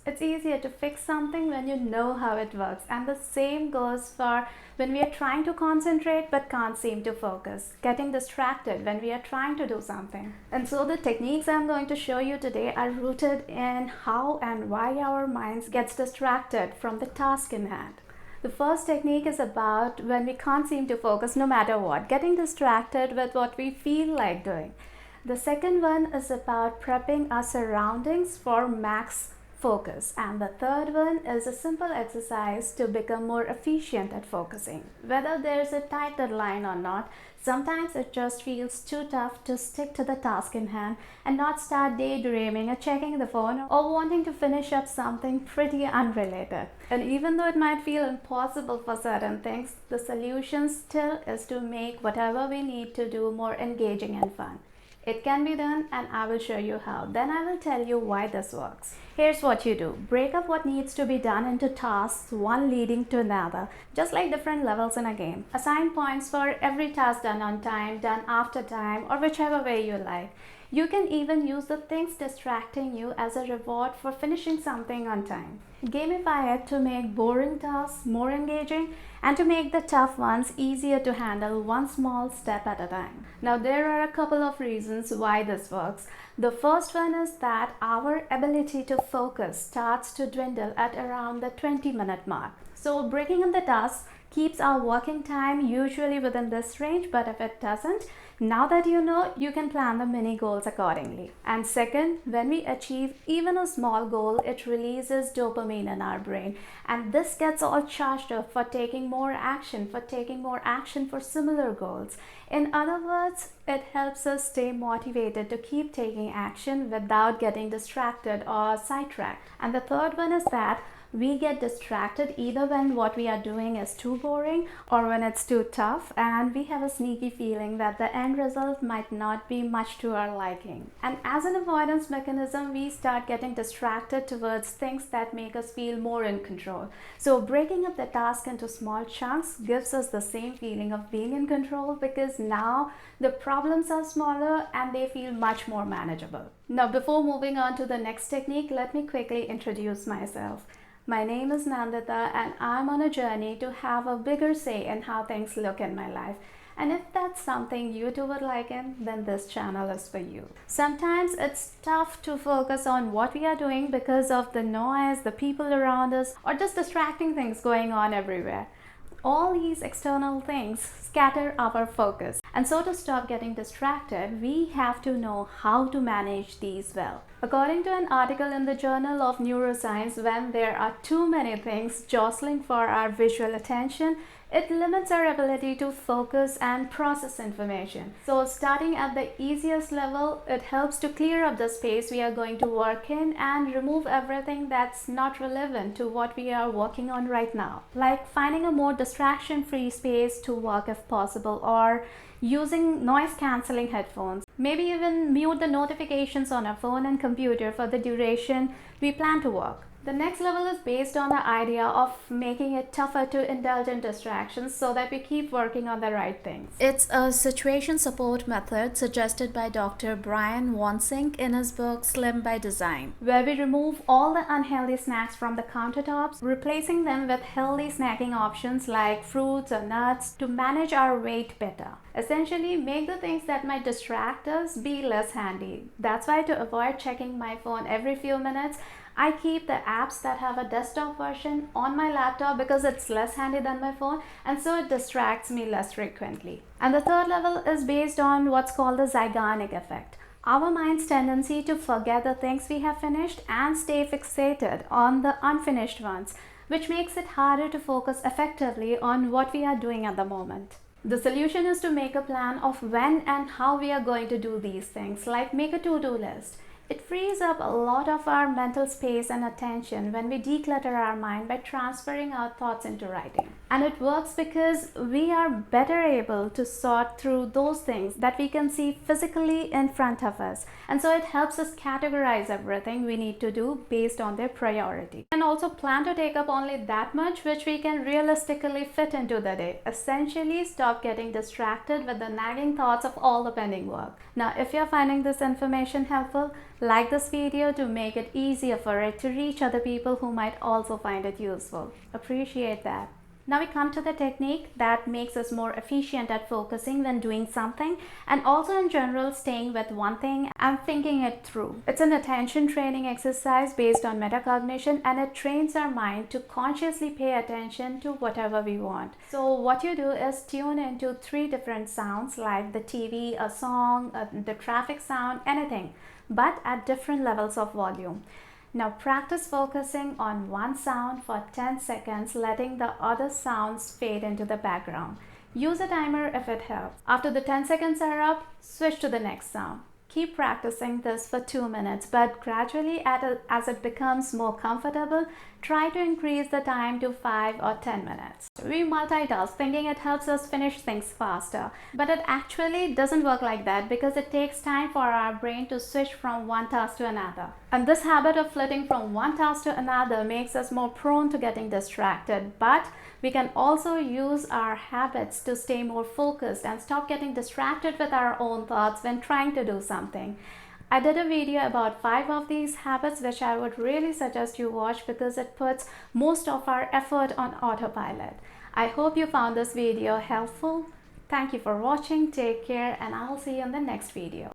It's easier to fix something when you know how it works, and the same goes for when we are trying to concentrate but can't seem to focus, getting distracted when we are trying to do something. And so the techniques I'm going to show you today are rooted in how and why our minds gets distracted from the task in hand. The first technique is about when we can't seem to focus no matter what, getting distracted with what we feel like doing. The second one is about prepping our surroundings for max focus, and the third one is a simple exercise to become more efficient at focusing. Whether there's a tight deadline or not, sometimes it just feels too tough to stick to the task in hand and not start daydreaming or checking the phone or wanting to finish up something pretty unrelated. And even though it might feel impossible for certain things, the solution still is to make whatever we need to do more engaging and fun. It can be done, and I will show you how. Then I will tell you why this works. Here's what you do. Break up what needs to be done into tasks, one leading to another, just like different levels in a game. Assign points for every task done on time, done after time, or whichever way you like. You can even use the things distracting you as a reward for finishing something on time. Gamify it to make boring tasks more engaging and to make the tough ones easier to handle, one small step at a time. Now, there are a couple of reasons why this works. The first one is that our ability to focus starts to dwindle at around the 20-minute mark. So breaking up the tasks keeps our working time usually within this range, but if it doesn't, now that you know, you can plan the mini goals accordingly. And second, when we achieve even a small goal, it releases dopamine in our brain, and this gets all charged up for taking more action, for similar goals. In other words, it helps us stay motivated to keep taking action without getting distracted or sidetracked. And the third one is that we get distracted either when what we are doing is too boring or when it's too tough, and we have a sneaky feeling that the end result might not be much to our liking. And as an avoidance mechanism, we start getting distracted towards things that make us feel more in control. So breaking up the task into small chunks gives us the same feeling of being in control, because now the problems are smaller and they feel much more manageable. Now, before moving on to the next technique, let me quickly introduce myself. My name is Nandita, and I'm on a journey to have a bigger say in how things look in my life. And if that's something you too would like in, then this channel is for you. Sometimes it's tough to focus on what we are doing because of the noise, the people around us, or just distracting things going on everywhere. All these external things scatter our focus. And so to stop getting distracted, we have to know how to manage these well. According to an article in the Journal of Neuroscience, when there are too many things jostling for our visual attention, it limits our ability to focus and process information. So starting at the easiest level, it helps to clear up the space we are going to work in and remove everything that's not relevant to what we are working on right now. Like finding a more distraction-free space to work if possible, or using noise-canceling headphones. Maybe even mute the notifications on our phone and computer for the duration we plan to work. The next level is based on the idea of making it tougher to indulge in distractions so that we keep working on the right things. It's a situation support method suggested by Dr. Brian Wansink in his book Slim by Design, where we remove all the unhealthy snacks from the countertops, replacing them with healthy snacking options like fruits or nuts to manage our weight better. Essentially, make the things that might distract us be less handy. That's why, to avoid checking my phone every few minutes, I keep the apps that have a desktop version on my laptop because it's less handy than my phone, and so it distracts me less frequently. And the third level is based on what's called the Zeigarnik effect. Our mind's tendency to forget the things we have finished and stay fixated on the unfinished ones, which makes it harder to focus effectively on what we are doing at the moment. The solution is to make a plan of when and how we are going to do these things, like make a to-do list. It frees up a lot of our mental space and attention when we declutter our mind by transferring our thoughts into writing. And it works because we are better able to sort through those things that we can see physically in front of us. And so it helps us categorize everything we need to do based on their priority. And also plan to take up only that much which we can realistically fit into the day. Essentially, stop getting distracted with the nagging thoughts of all the pending work. Now, if you're finding this information helpful, Like this video to make it easier for it to reach other people who might also find it useful. Appreciate that. Now we come to the technique that makes us more efficient at focusing when doing something, and also in general staying with one thing and thinking it through. It's an attention training exercise based on metacognition, and it trains our mind to consciously pay attention to whatever we want. So what you do is tune into 3 different sounds like the TV, a song, the traffic sound, anything, but at different levels of volume. Now practice focusing on one sound for 10 seconds, letting the other sounds fade into the background. Use a timer if it helps. After the 10 seconds are up, switch to the next sound. Keep practicing this for 2 minutes, but gradually as it becomes more comfortable, try to increase the time to 5 or 10 minutes. We multitask thinking it helps us finish things faster, but it actually doesn't work like that because it takes time for our brain to switch from one task to another. And this habit of flitting from one task to another makes us more prone to getting distracted, but we can also use our habits to stay more focused and stop getting distracted with our own thoughts when trying to do something. I did a video about 5 of these habits which I would really suggest you watch because it puts most of our effort on autopilot. I hope you found this video helpful. Thank you for watching, take care, and I'll see you in the next video.